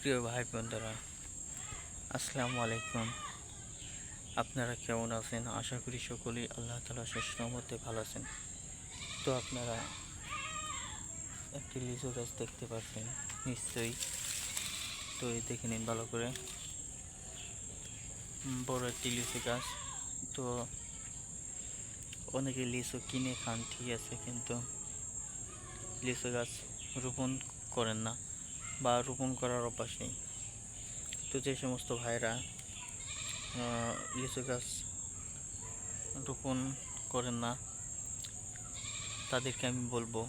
প্রিয় ভাই বোনেরা, আসসালামু আলাইকুম। আপনারা কেমন আছেন? আশা করি সকলেই আল্লাহ তাআলার শেষ রহমতে ভালো আছেন। তো আপনারা একটি লিচু গাছ দেখতে পাচ্ছেন নিশ্চয়ই। তো এই দেখে নিন ভালো করে, বড় একটি লিচু গাছ। তো অনেকে লিচু কিনে খান, ঠিক আছে, কিন্তু লিচু গাছ রোপণ করেন না বা রোপণ করার অভ্যাস নেই। তো যে সমস্ত ভাইরা লিচু গাছ রোপণ করেন না, তাদেরকে আমি বলবো,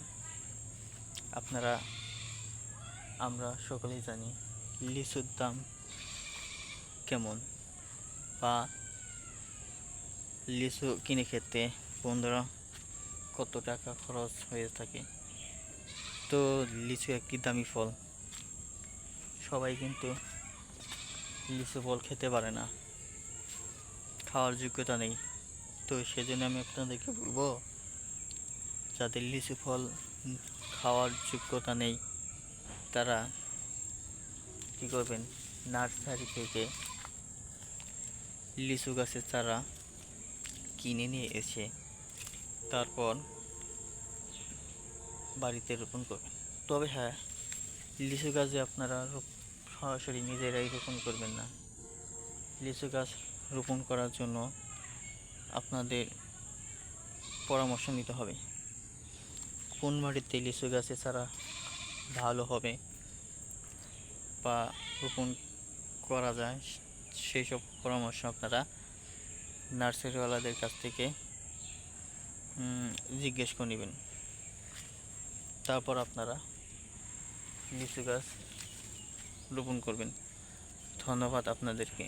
আমরা সকলেই জানি লিচুর দাম কেমন, বা লিচু কিনে খেতে 15 কত টাকা খরচ হয়ে থাকে। তো লিচু একটি দামি ফল, সবাই কিন্তু লিচু ফল খেতে পারে না, খাওয়ার যোগ্যতা নেই। তো সেজন্য আমি আপনাদেরকে বলবো, যাদের লিচু ফল খাওয়ার যোগ্যতা নেই, তারা কী করবেন, নার্সারি থেকে লিচু গাছের চারা কিনে নিয়ে এসে তারপর বাড়িতে রোপণ করবেন। তবে হ্যাঁ, লিচু গাছে আপনারা সরাসরি নিজেরাই রোপণ করবেন না। লিচু গাছ রোপণ করার জন্য আপনাদের পরামর্শ নিতে হবে, কোন মাটিতে লিচু গাছের চারা ভালো হবে বা রোপণ করা যায়, সেই সব পরামর্শ আপনারা নার্সারিওয়ালাদের কাছ থেকে জিজ্ঞেস করে নেবেন। তারপর আপনারা লিচু গাছ রোপণ করবেন। ধন্যবাদ আপনাদেরকে।